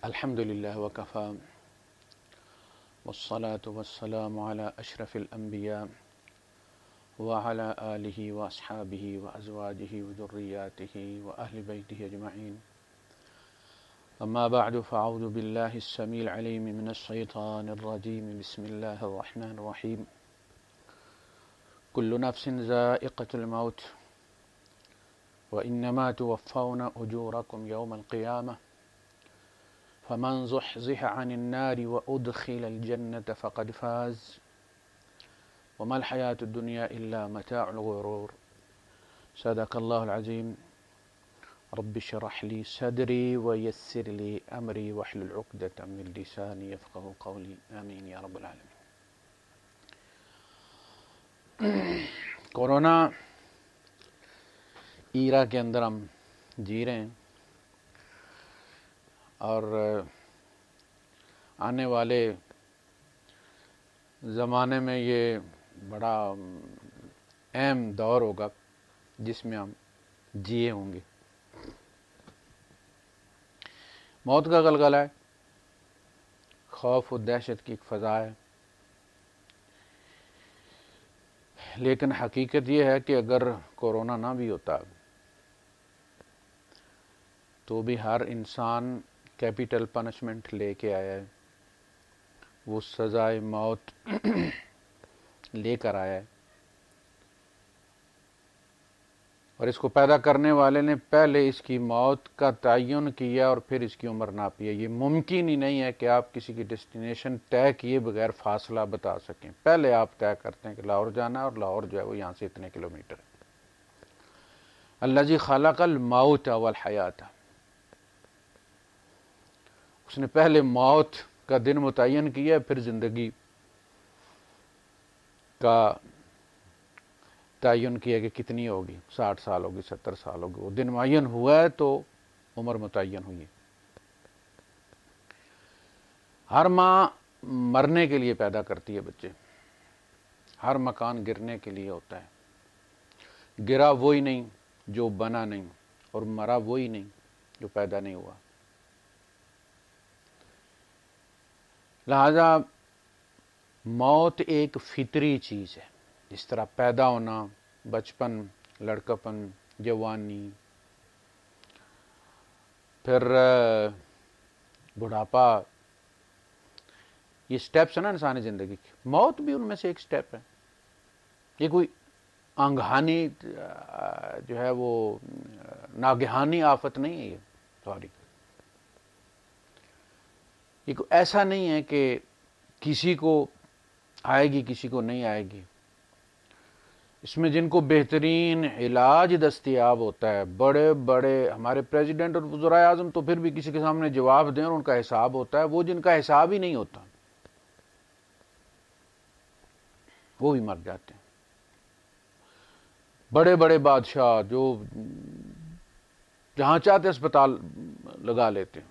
الحمد لله وكفى والصلاة والسلام على أشرف الأنبياء وعلى آله وأصحابه وأزواجه وذرياته وأهل بيته أجمعين. أما بعد فأعوذ بالله السميع العليم من الشيطان الرجيم. بسم الله الرحمن الرحيم. كل نفس ذائقة الموت وإنما توفون أجوركم يوم القيامة فمن زحزح عن النار وأدخل الجنة فقد فاز وما الحياة الدنيا إلا متاع الغرور. صدق الله العظيم. رب اشرح لي صدري ويسر لي أمري واحلل عقدة من لساني يفقهوا قولي. آمين یا رب العالمین. کورونا ایرا کے اندر ہم جی رہے ہیں اور آنے والے زمانے میں یہ بڑا اہم دور ہوگا جس میں ہم جیے ہوں گے. موت کا غلغلہ ہے، خوف و دہشت کی ایک فضا ہے، لیکن حقیقت یہ ہے کہ اگر کورونا نہ بھی ہوتا تو بھی ہر انسان کیپٹل پنشمنٹ لے کے آیا ہے، وہ سزائے موت لے کر آیا ہے، اور اس کو پیدا کرنے والے نے پہلے اس کی موت کا تعین کیا اور پھر اس کی عمر ناپی ہے. یہ ممکن ہی نہیں ہے کہ آپ کسی کی ڈیسٹینیشن طے کیے بغیر فاصلہ بتا سکیں. پہلے آپ طے کرتے ہیں کہ لاہور جانا ہے اور لاہور جو ہے وہ یہاں سے اتنے کلومیٹر ہے. الذی خلق الموت والحیات، اس نے پہلے موت کا دن متعین کیا، پھر زندگی کا تعین کیا کہ کتنی ہوگی، 60 سال ہوگی، 70 سال ہوگی. وہ دن معین ہوا ہے تو عمر متعین ہوئی ہے. ہر ماں مرنے کے لیے پیدا کرتی ہے بچے، ہر مکان گرنے کے لیے ہوتا ہے. گرا وہی نہیں جو بنا نہیں، اور مرا وہی نہیں جو پیدا نہیں ہوا. لہذا موت ایک فطری چیز ہے. اس طرح پیدا ہونا، بچپن، لڑکپن، جوانی، پھر بڑھاپا، یہ سٹیپس ہیں نا انسانی زندگی کے. موت بھی ان میں سے ایک سٹیپ ہے. یہ کوئی انگہانی جو ہے وہ ناگہانی آفت نہیں ہے. یہ یہ کوئی ایسا نہیں ہے کہ کسی کو آئے گی کسی کو نہیں آئے گی. اس میں جن کو بہترین علاج دستیاب ہوتا ہے، بڑے بڑے ہمارے پریزیڈنٹ اور وزرائے اعظم تو پھر بھی کسی کے سامنے جواب دیں اور ان کا حساب ہوتا ہے. وہ جن کا حساب ہی نہیں ہوتا وہ بھی مر جاتے ہیں. بڑے بڑے بادشاہ جو جہاں چاہتے اسپتال لگا لیتے ہیں.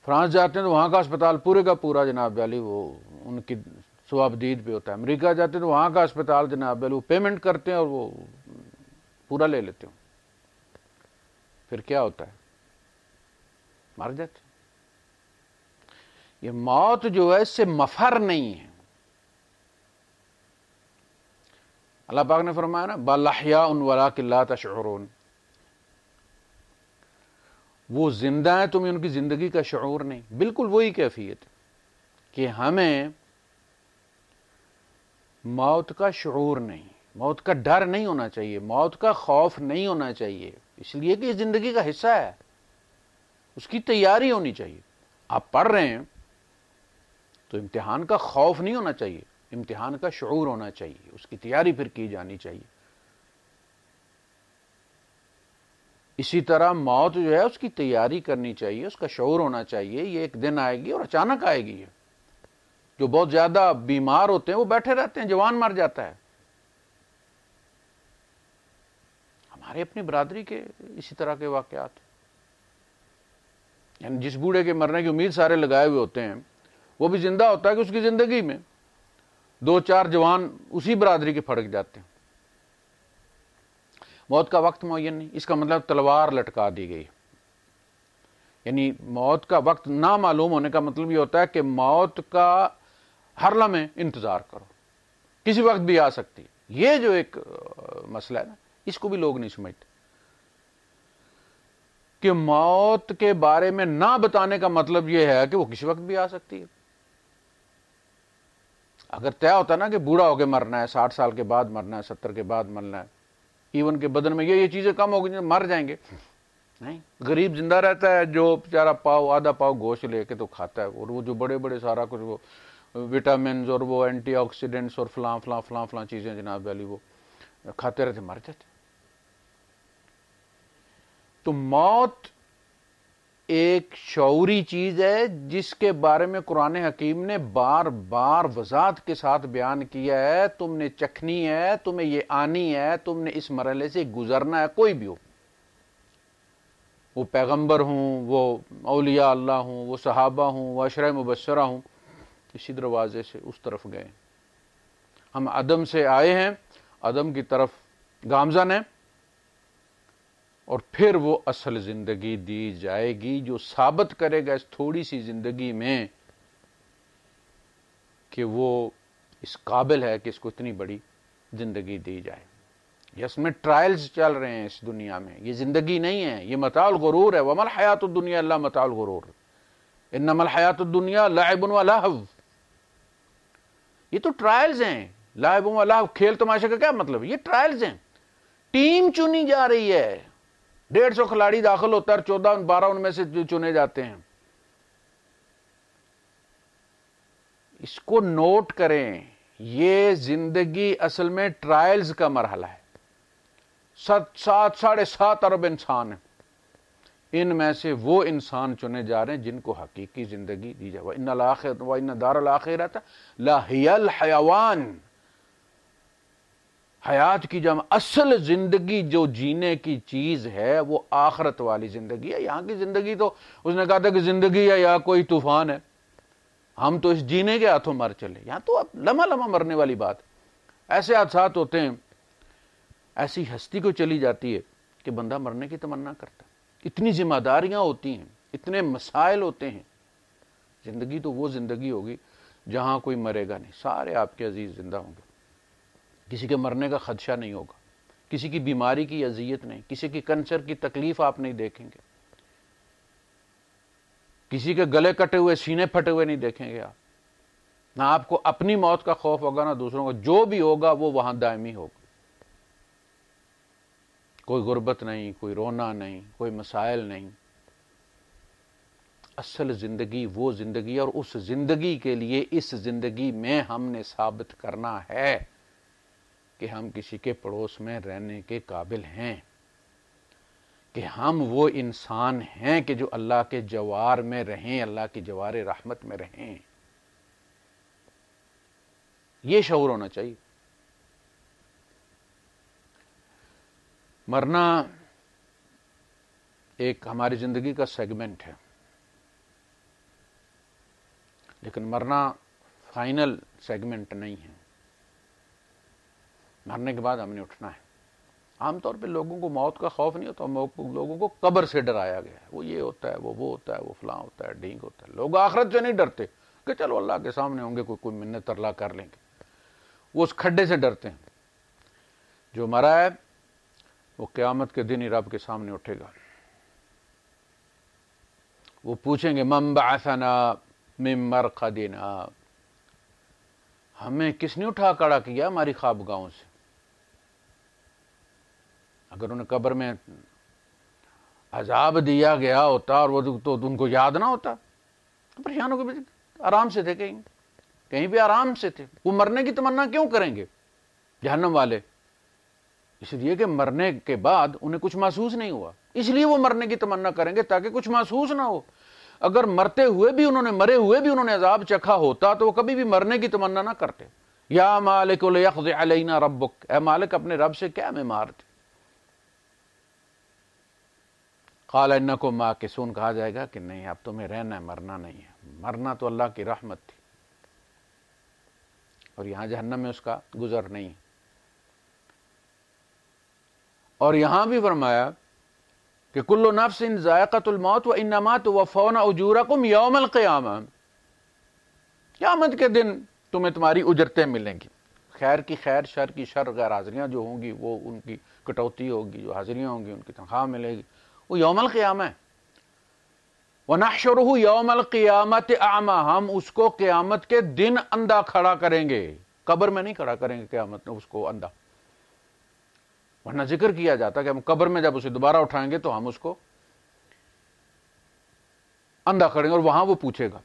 فرانس جاتے ہیں تو وہاں کا اسپتال پورے کا پورا جناب علی وہ ان کی ثوابدید پہ ہوتا ہے. امریکہ جاتے ہیں تو وہاں کا اسپتال جناب علی وہ پیمنٹ کرتے ہیں اور وہ پورا لے لیتے ہیں. پھر کیا ہوتا ہے؟ مر جاتے. یہ موت جو ہے اس سے مفر نہیں ہے. اللہ پاک نے فرمایا نا بل احیاء ولکن لا تشعرون، وہ زندہ ہیں تمہیں ان کی زندگی کا شعور نہیں. بالکل وہی کیفیت کہ ہمیں موت کا شعور نہیں، موت کا ڈر نہیں ہونا چاہیے، موت کا خوف نہیں ہونا چاہیے، اس لیے کہ یہ زندگی کا حصہ ہے، اس کی تیاری ہونی چاہیے. آپ پڑھ رہے ہیں تو امتحان کا خوف نہیں ہونا چاہیے، امتحان کا شعور ہونا چاہیے، اس کی تیاری پھر کی جانی چاہیے. اسی طرح موت جو ہے اس کی تیاری کرنی چاہیے، اس کا شعور ہونا چاہیے. یہ ایک دن آئے گی اور اچانک آئے گی. جو بہت زیادہ بیمار ہوتے ہیں وہ بیٹھے رہتے ہیں، جوان مر جاتا ہے. ہمارے اپنی برادری کے اسی طرح کے واقعات، یعنی جس بوڑھے کے مرنے کی امید سارے لگائے ہوئے ہوتے ہیں وہ بھی زندہ ہوتا ہے کہ اس کی زندگی میں 2-4 جوان اسی برادری کے پھڑک جاتے ہیں. موت کا وقت معین نہیں، اس کا مطلب تلوار لٹکا دی گئی. یعنی موت کا وقت نہ معلوم ہونے کا مطلب یہ ہوتا ہے کہ موت کا ہر لمحے انتظار کرو، کسی وقت بھی آ سکتی ہے۔ یہ جو ایک مسئلہ ہے نا، اس کو بھی لوگ نہیں سمجھتے کہ موت کے بارے میں نہ بتانے کا مطلب یہ ہے کہ وہ کسی وقت بھی آ سکتی ہے۔ اگر طے ہوتا نا کہ بوڑھا ہو کے مرنا ہے، 60 سال کے بعد مرنا ہے، 70 کے بعد مرنا ہے، ایون کے بدن میں یہ چیزیں کم ہو گئی مر جائیں گے، نہیں، غریب زندہ رہتا ہے جو بیچارہ پاؤ آدھا پاؤ گوشت لے کے تو کھاتا ہے، اور وہ جو بڑے بڑے سارا کچھ وہ وٹامنز اور وہ اینٹی آکسیڈنٹس اور فلاں فلاں فلاں فلاں چیزیں جناب والی وہ کھاتے رہتے مر جاتے۔ تو موت ایک شعوری چیز ہے جس کے بارے میں قرآن حکیم نے بار بار وضاحت کے ساتھ بیان کیا ہے، تم نے چکھنی ہے، تمہیں یہ آنی ہے، تم نے اس مرحلے سے گزرنا ہے، کوئی بھی ہو، وہ پیغمبر ہوں، وہ اولیاء اللہ ہوں، وہ صحابہ ہوں، وہ عشرہ مبشرہ ہوں، اسی دروازے سے اس طرف گئے۔ ہم عدم سے آئے ہیں، عدم کی طرف گامزن ہیں، اور پھر وہ اصل زندگی دی جائے گی جو ثابت کرے گا اس تھوڑی سی زندگی میں کہ وہ اس قابل ہے کہ اس کو اتنی بڑی زندگی دی جائے۔ اس میں ٹرائلز چل رہے ہیں اس دنیا میں، یہ زندگی نہیں ہے، یہ متاع الغرور ہے۔ وما الحیات الدنیا الا متاع الغرور انما الحیات الدنیا لعب و لہو۔ یہ تو ٹرائلز ہیں، لعب و لہو، کھیل تماشے کا کیا مطلب ہے؟ یہ ٹرائلز ہیں، ٹیم چنی جا رہی ہے، 150 کھلاڑی داخل ہوتا ہے، 14-12 ان میں سے چنے جاتے ہیں۔ اس کو نوٹ کریں، یہ زندگی اصل میں ٹرائلز کا مرحلہ ہے۔ 7.5 ارب انسان ہیں، ان میں سے وہ انسان چنے جا رہے ہیں جن کو حقیقی زندگی دی جائے۔ وَإِنَّ الْآخِرَةَ وَإِنَّ دَارَ الْآخِرَةَ لَهِيَ الْحَيَوَانُ، حیات کی جمع اصل زندگی جو جینے کی چیز ہے وہ آخرت والی زندگی ہے۔ یہاں کی زندگی تو اس نے کہا تھا کہ زندگی ہے یا کوئی طوفان ہے، ہم تو اس جینے کے ہاتھوں مر چلے۔ یہاں تو اب لمحہ لمحہ مرنے والی بات، ایسے حادثات ہوتے ہیں، ایسی ہستی کو چلی جاتی ہے کہ بندہ مرنے کی تمنا کرتا ہے، اتنی ذمہ داریاں ہوتی ہیں، اتنے مسائل ہوتے ہیں۔ زندگی تو وہ زندگی ہوگی جہاں کوئی مرے گا نہیں، سارے آپ کے عزیز زندہ ہوں گے، کسی کے مرنے کا خدشہ نہیں ہوگا، کسی کی بیماری کی اذیت نہیں، کسی کی کینسر کی تکلیف آپ نہیں دیکھیں گے، کسی کے گلے کٹے ہوئے سینے پھٹے ہوئے نہیں دیکھیں گے آپ، نہ آپ کو اپنی موت کا خوف ہوگا نہ دوسروں کا، جو بھی ہوگا وہ وہاں دائمی ہوگا۔ کوئی غربت نہیں، کوئی رونا نہیں، کوئی مسائل نہیں۔ اصل زندگی وہ زندگی ہے، اور اس زندگی کے لیے اس زندگی میں ہم نے ثابت کرنا ہے کہ ہم کسی کے پڑوس میں رہنے کے قابل ہیں، کہ ہم وہ انسان ہیں کہ جو اللہ کے جوار میں رہیں، اللہ کی جوار رحمت میں رہیں۔ یہ شعور ہونا چاہیے۔ مرنا ایک ہماری زندگی کا سیگمنٹ ہے، لیکن مرنا فائنل سیگمنٹ نہیں ہے۔ مرنے کے بعد ہم نے اٹھنا ہے۔ عام طور پہ لوگوں کو موت کا خوف نہیں ہوتا، لوگوں کو قبر سے ڈرایا گیا ہے، وہ یہ ہوتا ہے، وہ ہوتا ہے، وہ فلاں ہوتا ہے، ڈھینگ ہوتا ہے۔ لوگ آخرت سے نہیں ڈرتے کہ چلو اللہ کے سامنے ہوں گے، کوئی منت ترلا کر لیں گے، وہ اس کھڈے سے ڈرتے ہیں۔ جو مرا ہے وہ قیامت کے دن ہی رب کے سامنے اٹھے گا، وہ پوچھیں گے من بعثنا من مرقدنا، ہمیں کس نے اٹھا کھڑا کیا ہماری خوابگاہوں سے۔ اگر انہیں قبر میں عذاب دیا گیا ہوتا اور وہ تو ان کو یاد نہ ہوتا، پریشان ہو کے آرام سے تھے، کہیں بھی آرام سے تھے۔ وہ مرنے کی تمنا کیوں کریں گے جہنم والے؟ اس لیے کہ مرنے کے بعد انہیں کچھ محسوس نہیں ہوا، اس لیے وہ مرنے کی تمنا کریں گے تاکہ کچھ محسوس نہ ہو۔ اگر مرے ہوئے بھی انہوں نے عذاب چکھا ہوتا تو وہ کبھی بھی مرنے کی تمنا نہ کرتے۔ یا مالک لیقضی علینا ربک، اے مالک اپنے رب سے کیا میں مار دے۔ قال انکم ماکثون، کہا جائے گا کہ نہیں اب تمہیں رہنا ہے، مرنا نہیں ہے۔ مرنا تو اللہ کی رحمت تھی، اور یہاں جہنم میں اس کا گزر نہیں۔ اور یہاں بھی فرمایا کہ کل نفس ذائقۃ الموت وانما توفون اجورکم یوم القیامہ، قیامت کے دن تمہیں تمہاری اجرتیں ملیں گی، خیر کی خیر، شر کی شر، غیر حاضریاں جو ہوں گی وہ ان کی کٹوتی ہوگی، جو حاضریاں ہوں گی ان کی تنخواہ ملے گی، وہ یوم القیامہ ہے۔ وَنَحْشُرُهُ يَوْمَ الْقِيَامَةِ أَعْمَى، ہم اس کو قیامت کے دن اندھا کھڑا کریں گے، قبر میں نہیں کھڑا کریں گے قیامت میں اس کو اندھا۔ ورنہ ذکر کیا جاتا کہ ہم قبر میں جب اسے دوبارہ اٹھائیں گے تو ہم اس کو اندھا کریں گے، اور وہاں وہ پوچھے گا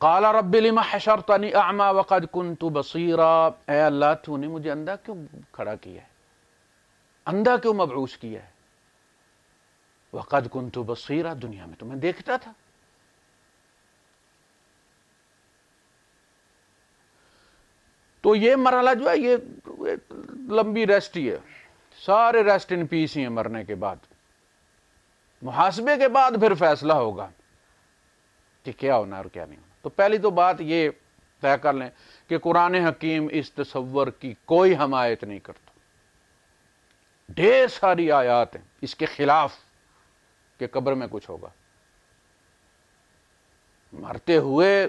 قال رب لم حشرتنی اعمی وقد كنت بصیرا، اے اللہ تو نے مجھے اندھا کیوں کھڑا کیا ہے، اندھا کیوں مبعوث کیا ہے؟ وقد كنت بصیرا، دنیا میں تو میں دیکھتا تھا۔ تو یہ مرحلہ جو ہے یہ لمبی ریسٹ ہی ہے، سارے ریسٹ ان پیس ہی ہیں مرنے کے بعد۔ محاسبے کے بعد پھر فیصلہ ہوگا کہ کیا ہونا اور کیا نہیں ہونا۔ تو پہلی تو بات یہ طے کر لیں کہ قرآن حکیم اس تصور کی کوئی حمایت نہیں کرتا، ڈھیر ساری آیات ہیں اس کے خلاف کہ قبر میں کچھ ہوگا۔ مرتے ہوئے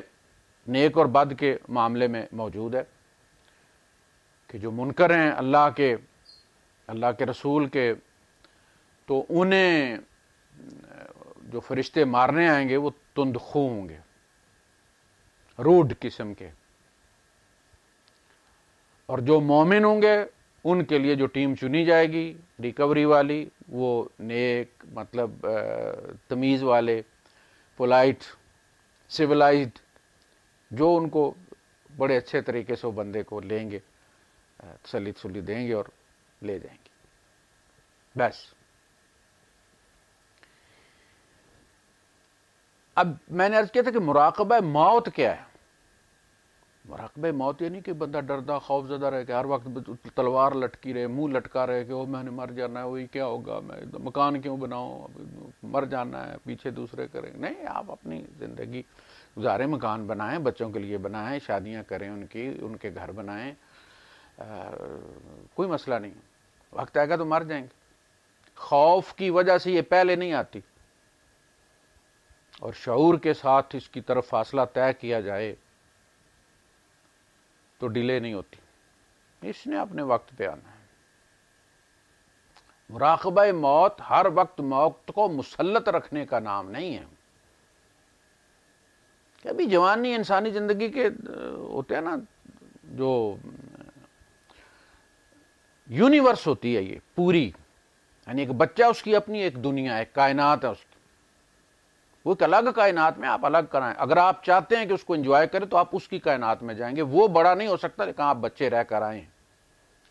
نیک اور بد کے معاملے میں موجود ہے کہ جو منکر ہیں اللہ کے رسول کے، تو انہیں جو فرشتے مارنے آئیں گے وہ تند خو ہوں گے، روڈ قسم کے، اور جو مومن ہوں گے ان کے لیے جو ٹیم چنی جائے گی ریکوری والی، وہ نیک، مطلب تمیز والے، پولائٹ، سویلائزڈ، جو ان کو بڑے اچھے طریقے سے وہ بندے کو لیں گے، تسلی تسلی دیں گے اور لے جائیں گے، بس۔ اب میں نے عرض کیا تھا کہ مراقبہ موت کیا ہے؟ مراقبہ موت یہ نہیں کہ بندہ ڈردہ خوف زدہ رہے کہ ہر وقت تلوار لٹکی رہے، منہ لٹکا رہے کہ وہ میں نے مر جانا ہے، وہی کیا ہوگا، میں مکان کیوں بناؤں، مر جانا ہے، پیچھے دوسرے کریں۔ نہیں، آپ اپنی زندگی گزاریں، مکان بنائیں، بچوں کے لیے بنائیں، شادیاں کریں، ان کے گھر بنائیں، کوئی مسئلہ نہیں، وقت آئے گا تو مر جائیں گے۔ خوف کی وجہ سے یہ پہلے نہیں آتی، اور شعور کے ساتھ اس کی طرف فاصلہ طے کیا جائے تو ڈیلے نہیں ہوتی، اس نے اپنے وقت پہ آنا ہے۔ مراقبہ موت ہر وقت موت کو مسلط رکھنے کا نام نہیں ہے۔ کہ ابھی جوانی انسانی زندگی کے ہوتے ہیں نا، جو یونیورس ہوتی ہے یہ پوری، یعنی ایک بچہ اس کی اپنی ایک دنیا، ایک کائنات ہے اس کی، وہ ایک الگ کائنات میں آپ الگ کرائیں۔ اگر آپ چاہتے ہیں کہ اس کو انجوائے کریں تو آپ اس کی کائنات میں جائیں گے، وہ بڑا نہیں ہو سکتا، لیکن آپ بچے رہ کر آئیں،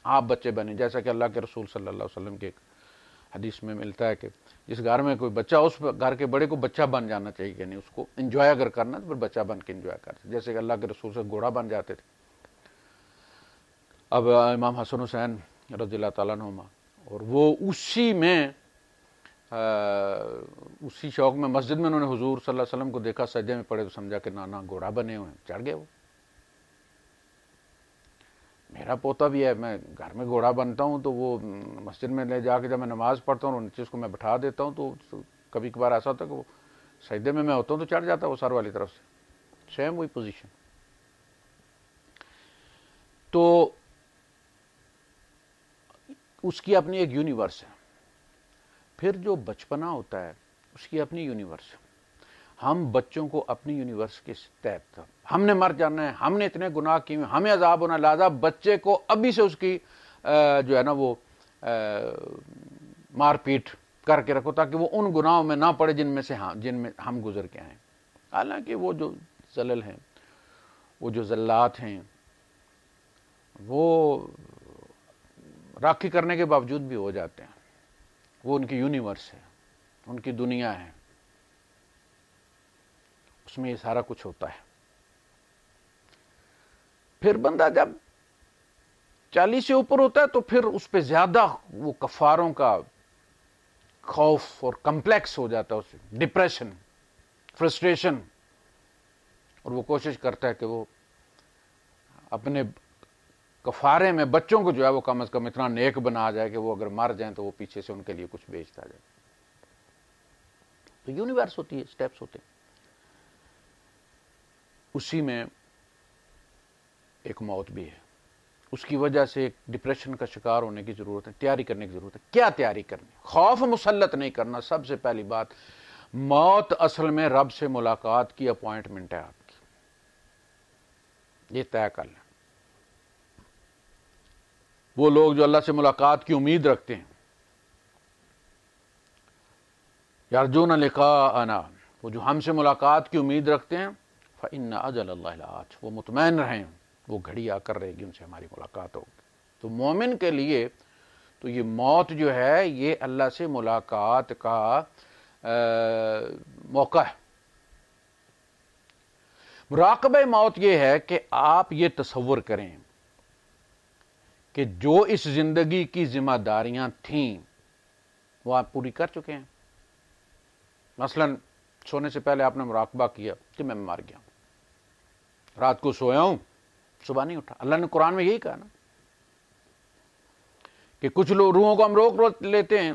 آپ بچے بنیں، جیسا کہ اللہ کے رسول صلی اللہ علیہ وسلم کے ایک حدیث میں ملتا ہے کہ جس گھر میں کوئی بچہ، اس گھر کے بڑے کو بچہ بن جانا چاہیے، یعنی اس کو انجوائے اگر کرنا تو پھر بچہ بن کے انجوائے کرتے، جیسے کہ اللہ کے رسول سے گھوڑا بن جاتے تھے۔ اب امام حسن حسین رضی اللہ تعالیٰ عنہما، اور وہ اسی شوق میں مسجد میں انہوں نے حضور صلی اللہ علیہ وسلم کو دیکھا سجدے میں پڑے تو سمجھا کہ نانا گھوڑا بنے ہوئے ہیں، چڑھ گئے وہ۔ میرا پوتا بھی ہے، میں گھر میں گھوڑا بنتا ہوں تو وہ مسجد میں لے جا کے جب میں نماز پڑھتا ہوں اور نیچے اس کو میں بٹھا دیتا ہوں تو کبھی کبھار ایسا ہوتا ہے کہ وہ سجدے میں ہوتا ہوں تو چڑھ جاتا ہے وہ سر والی طرف سے، سیم وہی پوزیشن۔ تو اس کی اپنی ایک یونیورس ہے، پھر جو بچپنا ہوتا ہے اس کی اپنی یونیورس ہے۔ ہم بچوں کو اپنی یونیورس کے تحت، ہم نے مر جانا ہے، ہم نے اتنے گناہ کیے ہیں، ہمیں عذاب ہونا، لہذا بچے کو ابھی سے اس کی جو ہے نا وہ مار پیٹ کر کے رکھو تاکہ وہ ان گناہوں میں نہ پڑے جن میں ہم گزر کے آئیں۔ حالانکہ وہ جو زلل ہیں، وہ جو زلات ہیں، وہ راکھی کرنے کے باوجود بھی ہو جاتے ہیں، وہ ان کی یونیورس ہے، ان کی دنیا ہے، اس میں یہ سارا کچھ ہوتا ہے۔ پھر بندہ جب 40 سے اوپر ہوتا ہے تو پھر اس پہ زیادہ وہ کفاروں کا خوف اور کمپلیکس ہو جاتا ہے، اسے ڈپریشن، فرسٹریشن، اور وہ کوشش کرتا ہے کہ وہ اپنے کفارے میں بچوں کو جو ہے وہ کم از کم اتنا نیک بنا جائے کہ وہ اگر مر جائیں تو وہ پیچھے سے ان کے لیے کچھ بیچتا جائے۔ تو یونیورس ہوتی ہے، سٹیپس ہوتے ہیں. اسی میں ایک موت بھی ہے. اس کی وجہ سے ایک ڈپریشن کا شکار ہونے کی ضرورت ہے، تیاری کرنے کی ضرورت ہے. کیا تیاری کرنی؟ خوف مسلط نہیں کرنا. سب سے پہلی بات، موت اصل میں رب سے ملاقات کی اپوائنٹمنٹ ہے آپ کی، یہ طے کر لیں. وہ لوگ جو اللہ سے ملاقات کی امید رکھتے ہیں، یرجون لقاءنا، وہ جو ہم سے ملاقات کی امید رکھتے ہیں، فإن أجل اللہ لآت، وہ مطمئن رہیں وہ گھڑی آ کر رہے گی، ان سے ہماری ملاقات ہوگی. تو مومن کے لیے تو یہ موت جو ہے یہ اللہ سے ملاقات کا موقع ہے. مراقبہ موت یہ ہے کہ آپ یہ تصور کریں کہ جو اس زندگی کی ذمہ داریاں تھیں وہ آپ پوری کر چکے ہیں. مثلا سونے سے پہلے آپ نے مراقبہ کیا کہ میں مر گیا، رات کو سویا ہوں، صبح نہیں اٹھا. اللہ نے قرآن میں یہی کہا نا کہ کچھ روحوں کو ہم روک لیتے ہیں،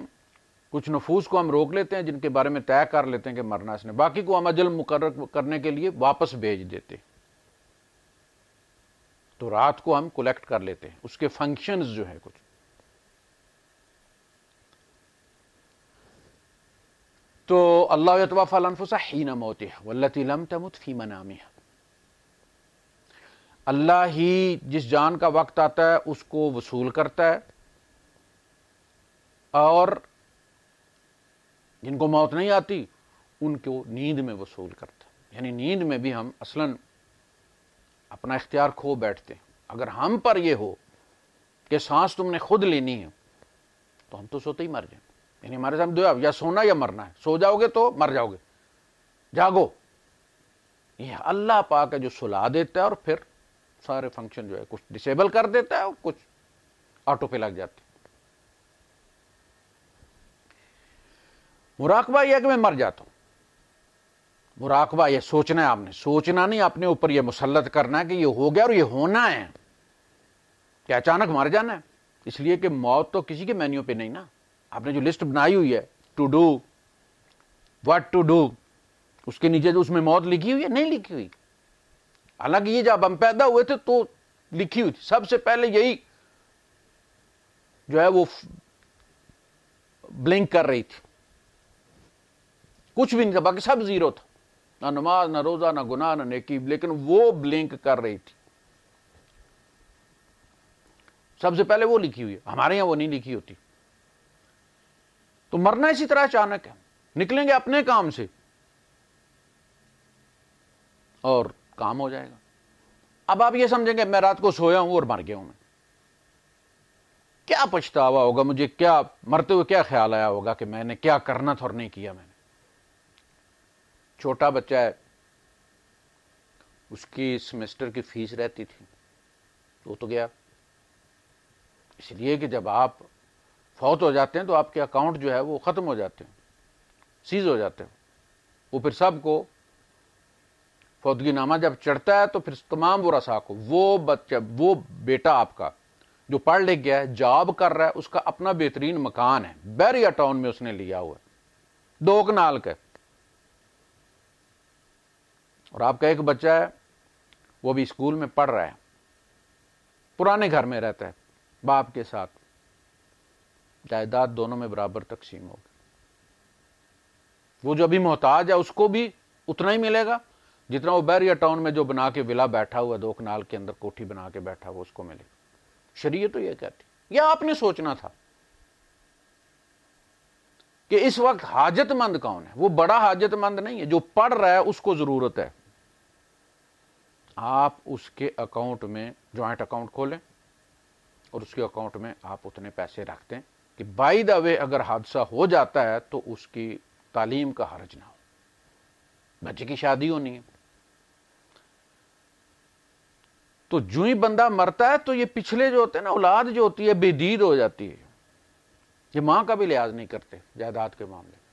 کچھ نفوس کو ہم روک لیتے ہیں جن کے بارے میں طے کر لیتے ہیں کہ مرنا اس نے، باقی کو ہم اجل مقرر کرنے کے لیے واپس بھیج دیتے. تو رات کو ہم کولیکٹ کر لیتے ہیں، اس کے فنکشنز جو ہے کچھ. تو اللہ یتوفی الانفس حین موتها والتی لم تمت فی منامها. اللہ ہی جس جان کا وقت آتا ہے اس کو وصول کرتا ہے، اور جن کو موت نہیں آتی ان کو نیند میں وصول کرتا ہے. یعنی نیند میں بھی ہم اصلاً اپنا اختیار کھو بیٹھتے ہیں. اگر ہم پر یہ ہو کہ سانس تم نے خود لینی ہے تو ہم تو سوتے ہی مر جائیں. یعنی ہمارے سامنے دو، یا سونا یا مرنا ہے. سو جاؤ گے تو مر جاؤ گے، جاگو. یہ اللہ پاک ہے جو سلا دیتا ہے اور پھر سارے فنکشن جو ہے کچھ ڈسیبل کر دیتا ہے اور کچھ آٹو پہ لگ جاتے. مراقبہ یہ ہے کہ میں مر جاتا ہوں. مراقبہ یہ سوچنا ہے، آپ نے سوچنا نہیں، اپنے اوپر یہ مسلط کرنا ہے کہ یہ ہو گیا اور یہ ہونا ہے، کہ اچانک مر جانا ہے. اس لیے کہ موت تو کسی کے مینیو پہ نہیں نا. آپ نے جو لسٹ بنائی ہوئی ہے to do, what to do, اس کے نیچے جو اس میں موت لکھی ہوئی ہے؟ نہیں لکھی ہوئی. حالانکہ یہ جب ہم پیدا ہوئے تھے تو لکھی ہوئی تھی. سب سے پہلے یہی جو ہے وہ بلنک کر رہی تھی. کچھ بھی نہیں تھا، باقی سب زیرو تھا، نہ نماز، نہ روزہ، نہ گناہ، نہ نیکی، لیکن وہ بلنک کر رہی تھی. سب سے پہلے وہ لکھی ہوئی ہے. ہمارے یہاں وہ نہیں لکھی ہوتی. تو مرنا اسی طرح اچانک ہے. نکلیں گے اپنے کام سے اور کام ہو جائے گا. اب آپ یہ سمجھیں گے میں رات کو سویا ہوں اور مر گیا ہوں، میں کیا پچھتاوا ہوگا مجھے، کیا مرتے ہوئے کیا خیال آیا ہوگا کہ میں نے کیا کرنا تھا اور نہیں کیا میں نے. چھوٹا بچہ ہے، اس کی سیمسٹر کی فیس رہتی تھی، وہ تو گیا. اس لیے کہ جب آپ فوت ہو جاتے ہیں تو آپ کے اکاؤنٹ جو ہے وہ ختم ہو جاتے ہیں، سیز ہو جاتے ہیں. وہ پھر سب کو فوتگی نامہ جب چڑھتا ہے تو پھر تمام ورثاء کو، وہ بچہ، وہ بیٹا آپ کا جو پڑھ لکھ گیا ہے، جاب کر رہا ہے، اس کا اپنا بہترین مکان ہے، بیریا ٹاؤن میں اس نے لیا ہوا ہے، 2 کنال کا. اور آپ کا ایک بچہ ہے وہ بھی اسکول میں پڑھ رہا ہے، پرانے گھر میں رہتا ہے باپ کے ساتھ، جائیداد دونوں میں برابر تقسیم ہوگی. وہ جو ابھی محتاج ہے اس کو بھی اتنا ہی ملے گا جتنا وہ بیریا ٹاؤن میں جو بنا کے ولا بیٹھا ہوا 2 کنال کے اندر کوٹھی بنا کے بیٹھا ہوا اس کو ملے گا. شریعت تو یہ کہتی. یہ آپ نے سوچنا تھا کہ اس وقت حاجت مند کون ہے. وہ بڑا حاجت مند نہیں ہے، جو پڑھ رہا ہے اس کو ضرورت ہے. آپ اس کے اکاؤنٹ میں جوائنٹ اکاؤنٹ کھولیں اور اس کے اکاؤنٹ میں آپ اتنے پیسے رکھ دیں کہ بائی دا وے اگر حادثہ ہو جاتا ہے تو اس کی تعلیم کا حرج نہ ہو. بچے کی شادی ہونی ہے تو جو ہی بندہ مرتا ہے تو یہ پچھلے جو ہوتے ہیں نا، اولاد جو ہوتی ہے بے دید ہو جاتی ہے. یہ ماں کا بھی لحاظ نہیں کرتے جائیداد کے معاملے میں.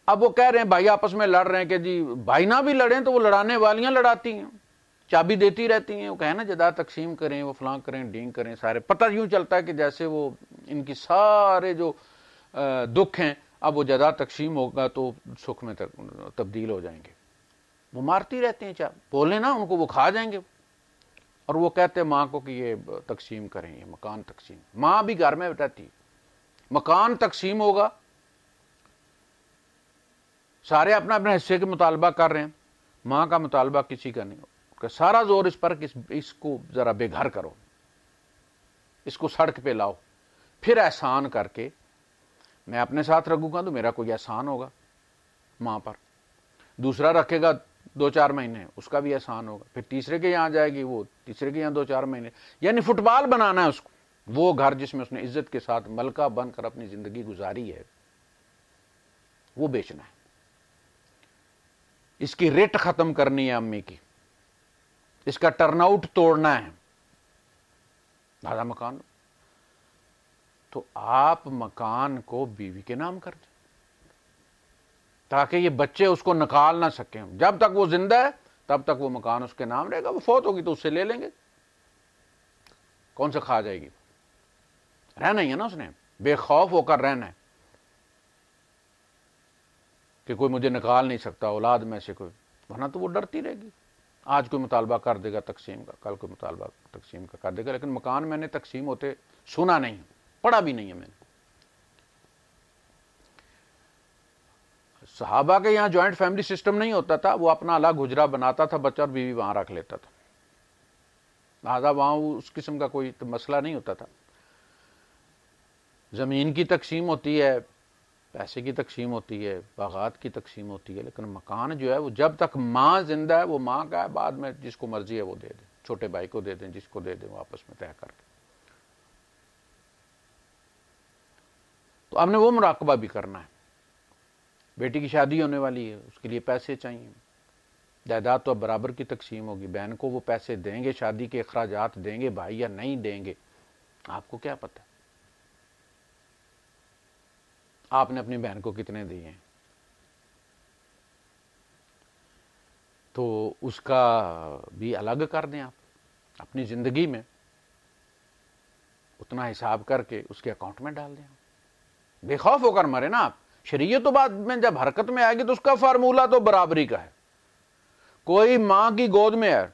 اب وہ کہہ رہے ہیں بھائی آپس میں لڑ رہے ہیں کہ جی بھائی نہ بھی لڑیں تو وہ لڑانے والیاں لڑاتی ہیں، چابی دیتی رہتی ہیں. وہ کہیں نا جائیداد تقسیم کریں، وہ فلاں کریں، ڈینگ کریں. سارے پتہ یوں چلتا ہے کہ جیسے وہ ان کی سارے جو دکھ ہیں اب وہ جائیداد تقسیم ہوگا تو سکھ میں تبدیل ہو جائیں گے. وہ مارتی رہتے ہیں, چاہے بولیں نا ان کو, وہ کھا جائیں گے. اور وہ کہتے ہیں ماں کو کہ یہ تقسیم کریں, یہ مکان تقسیم. ماں بھی گھر میں بیٹھتی, مکان تقسیم ہوگا, سارے اپنا اپنے حصے کے مطالبہ کر رہے ہیں, ماں کا مطالبہ کسی کا نہیں ہو, کہ سارا زور اس پر کہ اس کو ذرا بے گھر کرو, اس کو سڑک پہ لاؤ, پھر احسان کر کے میں اپنے ساتھ رکھوں گا تو میرا کوئی احسان ہوگا ماں پر, دوسرا رکھے گا 2-4 مہینے, اس کا بھی احسان ہوگا, پھر تیسرے کے یہاں جائے گی, وہ تیسرے کے یہاں 2-4 مہینے. یعنی فٹ بال بنانا ہے اس کو, وہ گھر جس میں اس نے عزت کے ساتھ ملکہ بن کر اپنی زندگی گزاری ہے, وہ بیچنا ہے. اس کی ریٹ ختم کرنی ہے امی کی, اس کا ٹرن آؤٹ توڑنا ہے, دادا مکان. تو آپ مکان کو بیوی کے نام کر دیں تاکہ یہ بچے اس کو نکال نہ سکیں. جب تک وہ زندہ ہے تب تک وہ مکان اس کے نام رہے گا, وہ فوت ہوگی تو اس سے لے لیں گے, کون سے کھا جائے گی. رہنا ہی ہے نا اس نے, بے خوف ہو کر رہنا ہے کہ کوئی مجھے نکال نہیں سکتا اولاد میں سے کوئی, ورنہ تو وہ ڈرتی رہے گی. آج کوئی مطالبہ کر دے گا تقسیم کا, کل کوئی مطالبہ تقسیم کا کر دے گا, لیکن مکان میں نے تقسیم ہوتے سنا نہیں, پڑھا بھی نہیں ہے میں نے. صحابہ کے یہاں جوائنٹ فیملی سسٹم نہیں ہوتا تھا, وہ اپنا الگ حجرہ بناتا تھا بچہ اور بیوی وہاں رکھ لیتا تھا, لہٰذا وہاں اس قسم کا کوئی مسئلہ نہیں ہوتا تھا. زمین کی تقسیم ہوتی ہے, پیسے کی تقسیم ہوتی ہے, باغات کی تقسیم ہوتی ہے, لیکن مکان جو ہے وہ جب تک ماں زندہ ہے وہ ماں کا ہے, بعد میں جس کو مرضی ہے وہ دے دیں, چھوٹے بھائی کو دے دیں, جس کو دے دیں, وہ آپس میں طے کر کے. تو آپ نے وہ مراقبہ بھی کرنا ہے. بیٹی کی شادی ہونے والی ہے, اس کے لیے پیسے چاہیے, جائیداد تو اب برابر کی تقسیم ہوگی, بہن کو وہ پیسے دیں گے, شادی کے اخراجات دیں گے بھائی یا نہیں دیں گے, آپ کو کیا پتہ آپ نے اپنی بہن کو کتنے دیے ہیں. تو اس کا بھی الگ کر دیں, آپ اپنی زندگی میں اتنا حساب کر کے اس کے اکاؤنٹ میں ڈال دیں, بے خوف ہو کر مرے نا آپ. شریعت تو بعد میں جب حرکت میں آئے گی تو اس کا فارمولہ تو برابری کا ہے. کوئی ماں کی گود میں ہے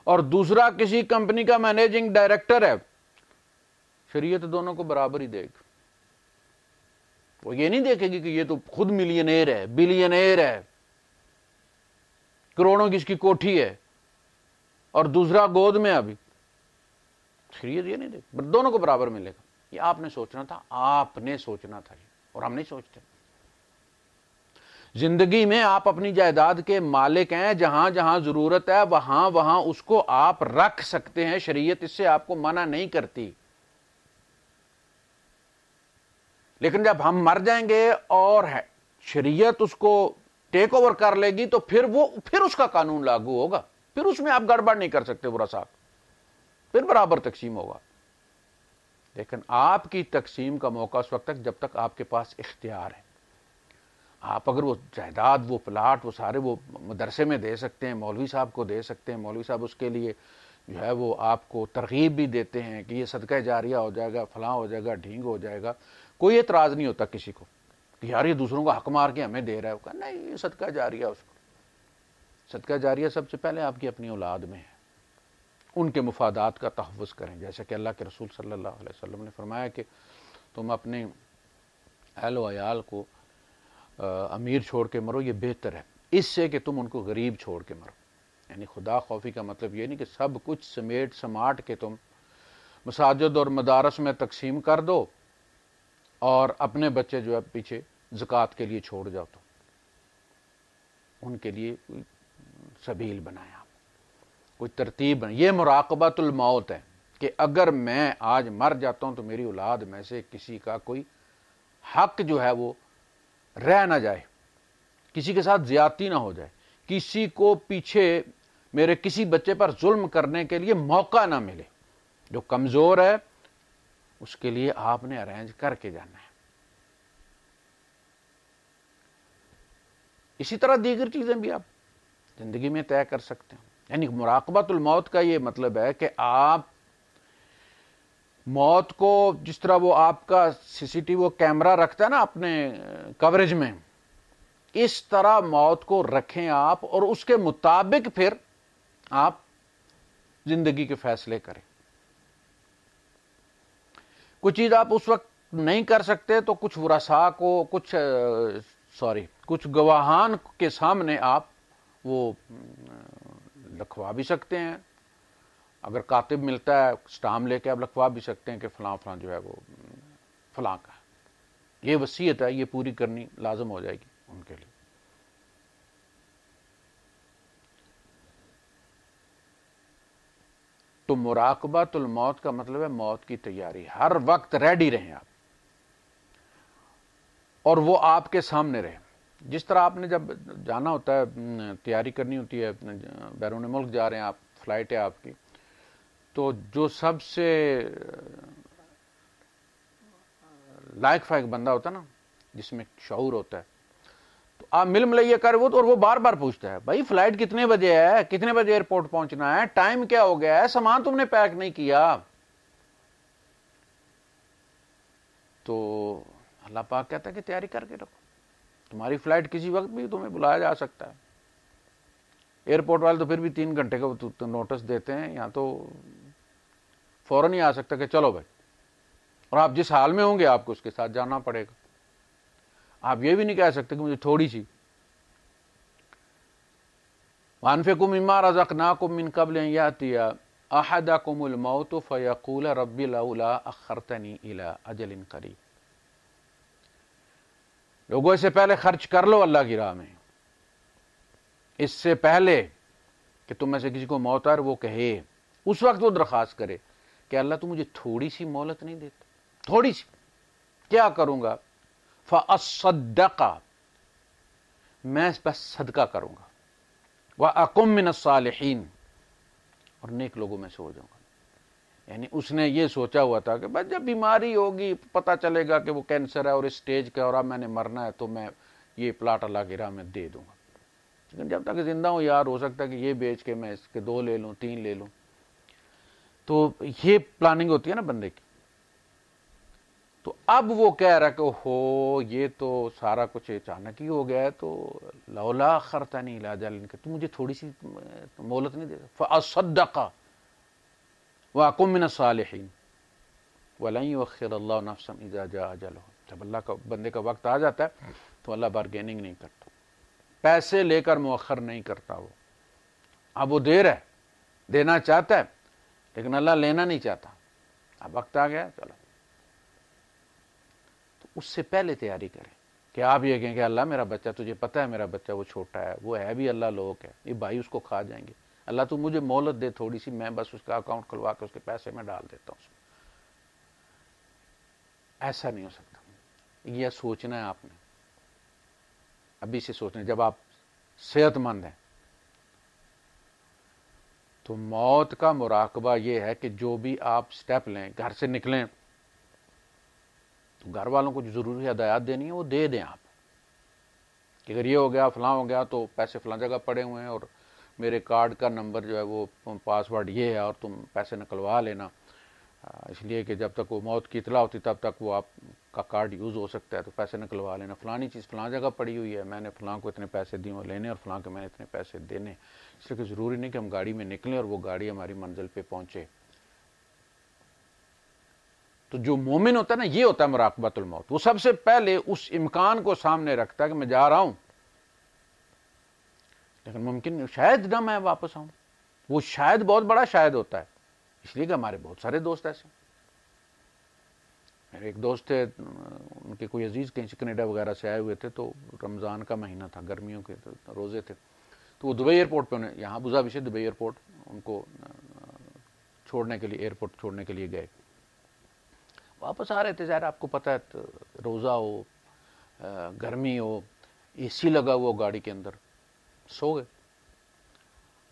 اور دوسرا کسی کمپنی کا مینیجنگ ڈائریکٹر ہے, شریعت دونوں کو برابر ہی دے گی. وہ یہ نہیں دیکھے گی کہ یہ تو خود ملینئر ہے, بلینئر ہے, کروڑوں کی اس کی کوٹھی ہے, اور دوسرا گود میں ابھی. شریعت یہ نہیں دیکھ, دونوں کو برابر ملے گا. یہ آپ نے سوچنا تھا, آپ نے سوچنا تھا, اور ہم نہیں سوچتے. زندگی میں آپ اپنی جائیداد کے مالک ہیں, جہاں جہاں ضرورت ہے وہاں وہاں اس کو آپ رکھ سکتے ہیں, شریعت اس سے آپ کو منع نہیں کرتی. لیکن جب ہم مر جائیں گے اور شریعت اس کو ٹیک اوور کر لے گی تو پھر اس کا قانون لاگو ہوگا, پھر اس میں آپ گڑبڑ نہیں کر سکتے برا صاحب, پھر برابر تقسیم ہوگا. لیکن آپ کی تقسیم کا موقع اس وقت تک جب تک آپ کے پاس اختیار ہے. آپ اگر وہ جائیداد, وہ پلاٹ, وہ سارے وہ مدرسے میں دے سکتے ہیں, مولوی صاحب کو دے سکتے ہیں, مولوی صاحب اس کے لیے جو ہے وہ آپ کو ترغیب بھی دیتے ہیں کہ یہ صدقہ جاریہ ہو جائے گا, فلاں ہو جائے گا, ڈھینگ ہو جائے گا, کوئی اعتراض نہیں ہوتا کسی کو کہ یار یہ دوسروں کو حق مار کے ہمیں دے رہا ہے. وہ نہیں, یہ صدقہ جاریہ, اس کو صدقہ جاریہ سب سے پہلے آپ کی اپنی اولاد میں ہے, ان کے مفادات کا تحفظ کریں. جیسا کہ اللہ کے رسول صلی اللہ علیہ وسلم نے فرمایا کہ تم اپنے اہل و عیال کو امیر چھوڑ کے مرو, یہ بہتر ہے اس سے کہ تم ان کو غریب چھوڑ کے مرو. یعنی خدا خوفی کا مطلب یہ نہیں کہ سب کچھ سمیٹ سماٹ کے تم مساجد اور مدارس میں تقسیم کر دو اور اپنے بچے جو ہے پیچھے زکوٰۃ کے لیے چھوڑ جاؤ. تو ان کے لیے کوئی سبیل بنائیں, آپ کوئی ترتیب بنائیں. یہ مراقبۃ الموت ہے کہ اگر میں آج مر جاتا ہوں تو میری اولاد میں سے کسی کا کوئی حق جو ہے وہ رہ نہ جائے, کسی کے ساتھ زیادتی نہ ہو جائے, کسی کو پیچھے میرے کسی بچے پر ظلم کرنے کے لیے موقع نہ ملے. جو کمزور ہے اس کے لیے آپ نے ارینج کر کے جانا ہے. اسی طرح دیگر چیزیں بھی آپ زندگی میں طے کر سکتے ہیں. یعنی مراقبۃ الموت کا یہ مطلب ہے کہ آپ موت کو جس طرح وہ آپ کا سی سی ٹی وی کیمرہ رکھتا ہے نا اپنے کوریج میں، اس طرح موت کو رکھیں آپ، اور اس کے مطابق پھر آپ زندگی کے فیصلے کریں۔ کچھ چیز آپ اس وقت نہیں کر سکتے تو کچھ ورثاء کو، کچھ گواہان کے سامنے آپ وہ لکھوا بھی سکتے ہیں۔ اگر کاتب ملتا ہے سٹام لے کے آپ لکھوا بھی سکتے ہیں کہ فلاں فلاں جو ہے وہ فلاں کا ہے، یہ وصیت ہے، یہ پوری کرنی لازم ہو جائے گی ان کے لیے۔ تو مراقبۃ الموت کا مطلب ہے موت کی تیاری، ہر وقت ریڈی رہیں آپ، اور وہ آپ کے سامنے رہے۔ جس طرح آپ نے جب جانا ہوتا ہے، تیاری کرنی ہوتی ہے، بیرون ملک جا رہے ہیں آپ، فلائٹ ہے آپ کی، تو جو سب سے لائق فائق بندہ ہوتا ہے نا، جس میں شعور ہوتا ہے، تو آپ مل ملیے کر وہ تو، اور وہ بار بار پوچھتا ہے بھائی فلائٹ کتنے بجے ہے، کتنے بجے ایئرپورٹ پہنچنا ہے، ٹائم کیا ہو گیا ہے، سامان تم نے پیک نہیں کیا۔ تو اللہ پاک کہتا ہے کہ تیاری کر کے رکھو، تمہاری فلائٹ کسی وقت بھی تمہیں بلایا جا سکتا ہے۔ ایئرپورٹ والے تو پھر بھی 3 گھنٹے کا نوٹس دیتے ہیں، یہاں تو فوراً ہی آ سکتا کہ چلو بھائی، اور آپ جس حال میں ہوں گے آپ کو اس کے ساتھ جانا پڑے گا۔ آپ یہ بھی نہیں کہہ سکتے کہ مجھے تھوڑی سی، وَأَنفِقُوا مِمَّا رَزَقْنَاكُم مِّن قَبْلِ أَن يَأْتِيَ أَحَدَكُمُ الْمَوْتُ فَيَقُولَ رَبِّ لَوْلَا أَخَّرْتَنِي إِلَىٰ أَجَلٍ قَرِيبٍ۔ لوگوں اس سے پہلے خرچ کر لو اللہ کی راہ میں، اس سے پہلے کہ تم میں سے کسی کو موت آئے وہ کہے، اس وقت وہ درخواست کرے کہ اللہ تو مجھے تھوڑی سی مہلت نہیں دیتا، تھوڑی سی، کیا کروں گا؟ فَأَصَّدَّقَ، میں بس صدقہ کروں گا، وَأَقُم مِّنَ الصَّالِحِينَ، اور نیک لوگوں میں سے ہو جاؤں گا۔ یعنی اس نے یہ سوچا ہوا تھا کہ بس جب بیماری ہوگی، پتہ چلے گا کہ وہ کینسر ہے اور اس سٹیج کا، اور اب میں نے مرنا ہے، تو میں یہ پلاٹ اللہ کی راہ میں دے دوں گا۔ لیکن جب تک زندہ ہوں یار، ہو سکتا ہے کہ یہ بیچ کے میں اس کے 2 لے لوں، 3 لے لوں۔ تو یہ پلاننگ ہوتی ہے نا بندے کی۔ تو اب وہ کہہ رہا کہ ہو یہ تو سارا کچھ اچانک ہی ہو گیا ہے، تو لولا اخرتنی الی اجل، کہ تو مجھے تھوڑی سی مہلت نہیں دے سکتا، فاصدق واکن من الصالحین ولن یؤخر اللہ نفسا اذا جاء اجلها۔ جب اللہ کا بندے کا وقت آ جاتا ہے تو اللہ بارگیننگ نہیں کرتا، پیسے لے کر مؤخر نہیں کرتا۔ وہ اب وہ دیر ہے، دینا چاہتا ہے لیکن اللہ لینا نہیں چاہتا، اب وقت آ گیا، چلو۔ تو اس سے پہلے تیاری کریں کہ آپ یہ کہیں کہ اللہ میرا بچہ، تجھے پتہ ہے میرا بچہ وہ چھوٹا ہے، وہ ہے بھی اللہ لوگ ہے، یہ بھائی اس کو کھا جائیں گے، اللہ تو مجھے مہلت دے تھوڑی سی، میں بس اس کا اکاؤنٹ کھلوا کے اس کے پیسے میں ڈال دیتا ہوں۔ ایسا نہیں ہو سکتا، یہ سوچنا ہے آپ نے، ابھی سے سوچنا ہے۔ جب آپ صحت مند ہیں تو موت کا مراقبہ یہ ہے کہ جو بھی آپ سٹیپ لیں، گھر سے نکلیں تو گھر والوں کو جو ضروری ہدایات دینی ہے وہ دے دیں آپ، کہ اگر یہ ہو گیا فلاں ہو گیا تو پیسے فلاں جگہ پڑے ہوئے ہیں، اور میرے کارڈ کا نمبر جو ہے وہ پاس ورڈ یہ ہے، اور تم پیسے نکلوا لینا، اس لیے کہ جب تک وہ موت کی اطلاع ہوتی تب تک وہ آپ کا کارڈ یوز ہو سکتا ہے، تو پیسے نکلوا لینا، فلانی چیز فلاں جگہ پڑی ہوئی ہے، میں نے فلاں کو اتنے پیسے دیے لینے، اور فلاں کو میں نے اتنے پیسے دینے۔ اس لیے کہ ضروری نہیں کہ ہم گاڑی میں نکلیں اور وہ گاڑی ہماری منزل پہ پہنچے۔ تو جو مومن ہوتا ہے نا، یہ ہوتا ہے مراقبۃ الموت، وہ سب سے پہلے اس امکان کو سامنے رکھتا ہے کہ میں جا رہا ہوں لیکن ممکن شاید نہ میں واپس آؤں۔ وہ شاید بہت بڑا شاید ہوتا ہے، اس لیے کہ ہمارے بہت سارے دوست ایسے ہیں۔ میرے ایک دوست تھے، ان کے کوئی عزیز کہیں سے کینیڈا وغیرہ سے آئے ہوئے تھے، تو رمضان کا مہینہ تھا، گرمیوں کے روزے تھے، تو وہ دبئی ایئرپورٹ پہ، یہاں ابو ظبی سے دبئی ایئرپورٹ ان کو چھوڑنے کے لیے، ایئرپورٹ چھوڑنے کے لیے گئے، واپس آ رہے تھے، ظاہر آپ کو پتہ ہے روزہ ہو، گرمی ہو، اے سی لگا ہوا گاڑی کے اندر، سو گئے۔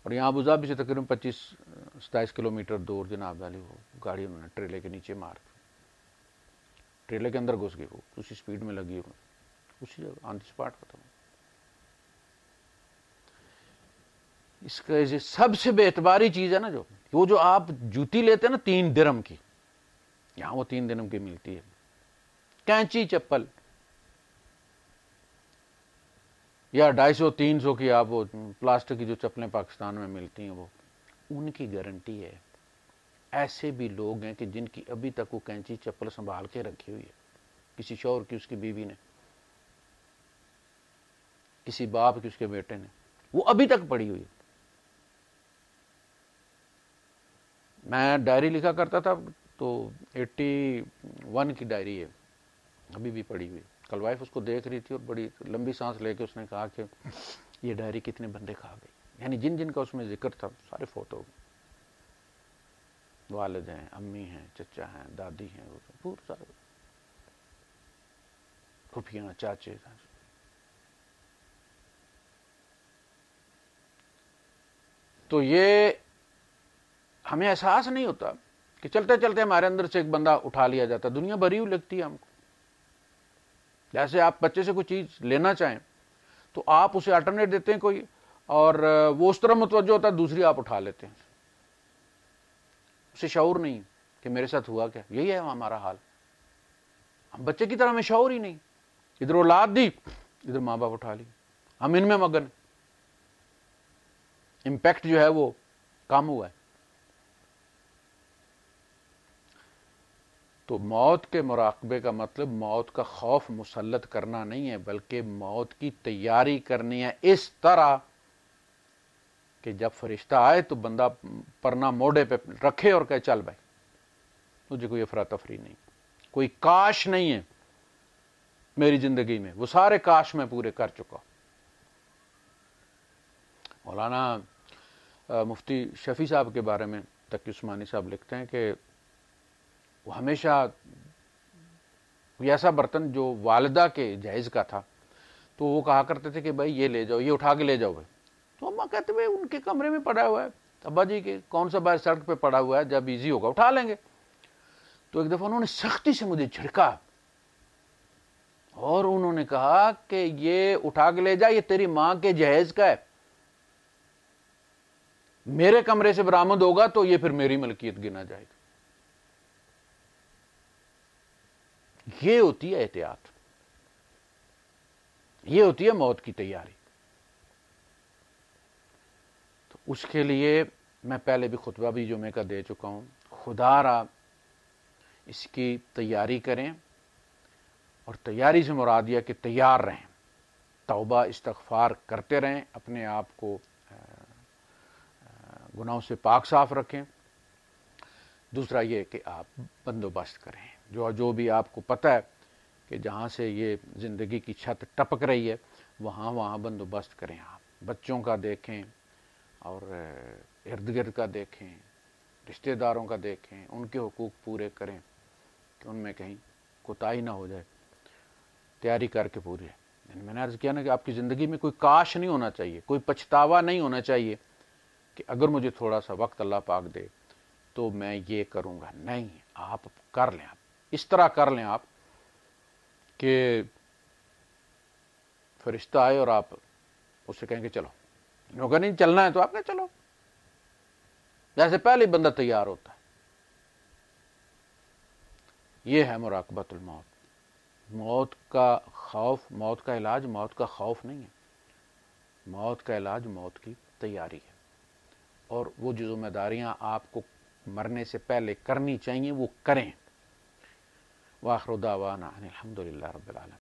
اور یہاں ابو ظبی سے تقریباً 25-27 کلومیٹر دور جناب والی وہ گاڑی انہوں نے ٹریلے کے نیچے مار دی، ٹریلے کے اندر گھس گئی، وہ اسی سپیڈ میں لگی ہوئی، اسی جگہ آن دی اسپاٹ ختم۔ اس کا سب سے بے اعتباری چیز ہے نا، جو آپ جوتی لیتے ہیں نا 3 درہم کی، یہاں وہ 3 دنوں کی ملتی ہے. کینچی چپل یا 250-300 کی آپ وہ پلاسٹک کی جو چپلیں پاکستان میں ملتی ہیں وہ ان کی گارنٹی ہے. ایسے بھی لوگ ہیں کہ جن کی ابھی تک وہ کینچی چپل سنبھال کے رکھی ہوئی ہے، کسی شوہر کی اس کی بیوی نے، کسی باپ کی اس کے بیٹے نے، وہ ابھی تک پڑی ہوئی ہے. میں ڈائری لکھا کرتا تھا تو 81 کی ڈائری ہے، ابھی بھی پڑی ہوئی. کل وائف اس کو دیکھ رہی تھی اور بڑی لمبی سانس لے کے اس نے کہا کہ یہ ڈائری کتنے بندے کھا گئی. یعنی جن جن کا اس میں ذکر تھا سارے فوٹو، والد ہیں، امی ہیں، چچا ہیں، دادی ہیں، پورے سارے پھوپھیاں، چاچے. تو یہ ہمیں احساس نہیں ہوتا کہ چلتے چلتے ہمارے اندر سے ایک بندہ اٹھا لیا جاتا. دنیا بھری ہوئی لگتی ہے ہم کو. جیسے آپ بچے سے کوئی چیز لینا چاہیں تو آپ اسے الٹرنیٹ دیتے ہیں کوئی، اور وہ اس طرح متوجہ ہوتا ہے، دوسری آپ اٹھا لیتے ہیں. اسے شعور نہیں کہ میرے ساتھ ہوا کیا. یہی ہے ہمارا حال. ہم بچے کی طرح ہمیں شعور ہی نہیں. ادھر اولاد دی، ادھر ماں باپ اٹھا لی، ہم ان میں مگن. امپیکٹ جو ہے وہ کم ہوا ہے. تو موت کے مراقبے کا مطلب موت کا خوف مسلط کرنا نہیں ہے، بلکہ موت کی تیاری کرنی ہے اس طرح کہ جب فرشتہ آئے تو بندہ پرنا موڑے پہ رکھے اور کہے چل بھائی. مجھے کوئی افراتفری نہیں، کوئی کاش نہیں ہے میری زندگی میں، وہ سارے کاش میں پورے کر چکا. مولانا مفتی شفیع صاحب کے بارے میں تقی عثمانی صاحب لکھتے ہیں کہ وہ ہمیشہ کوئی ایسا برتن جو والدہ کے جہیز کا تھا تو وہ کہا کرتے تھے کہ بھائی یہ لے جاؤ، یہ اٹھا کے لے جاؤ بھائی. تو اماں کہتے بھائی ان کے کمرے میں پڑا ہوا ہے. ابا جی کے کون سا باہر سڑک پہ پڑا ہوا ہے، جب ایزی ہوگا اٹھا لیں گے. تو ایک دفعہ انہوں نے سختی سے مجھے جھڑکا اور انہوں نے کہا کہ یہ اٹھا کے لے جا، یہ تیری ماں کے جہیز کا ہے، میرے کمرے سے برآمد ہوگا تو یہ پھر میری ملکیت گنا جائے گا. یہ ہوتی ہے احتیاط، یہ ہوتی ہے موت کی تیاری. تو اس کے لیے میں پہلے بھی خطبہ بھی جمعے کا دے چکا ہوں. خدا را اس کی تیاری کریں، اور تیاری سے مراد یہ کہ تیار رہیں، توبہ استغفار کرتے رہیں، اپنے آپ کو گناہوں سے پاک صاف رکھیں. دوسرا یہ کہ آپ بندوبست کریں، جو بھی آپ کو پتہ ہے کہ جہاں سے یہ زندگی کی چھت ٹپک رہی ہے وہاں بندوبست کریں. آپ بچوں کا دیکھیں اور ارد گرد کا دیکھیں، رشتہ داروں کا دیکھیں، ان کے حقوق پورے کریں کہ ان میں کہیں کوتاہی نہ ہو جائے. تیاری کر کے پوری ہے. میں نے عرض کیا نا کہ آپ کی زندگی میں کوئی کاش نہیں ہونا چاہیے، کوئی پچھتاوا نہیں ہونا چاہیے کہ اگر مجھے تھوڑا سا وقت اللہ پاک دے تو میں یہ کروں گا. نہیں، آپ کر لیں، آپ اس طرح کر لیں آپ کہ فرشتہ آئے اور آپ اس سے کہیں کہ چلو، اگر نہیں چلنا ہے تو آپ کہیں چلو، جیسے پہلے بندہ تیار ہوتا ہے. یہ ہے مراقبۃ الموت. موت کا خوف، موت کا علاج موت کا خوف نہیں ہے، موت کا علاج موت کی تیاری ہے. اور وہ جو ذمہ داریاں آپ کو مرنے سے پہلے کرنی چاہیے وہ کریں. وآخر دعوانا ان الحمد للہ رب العالمین.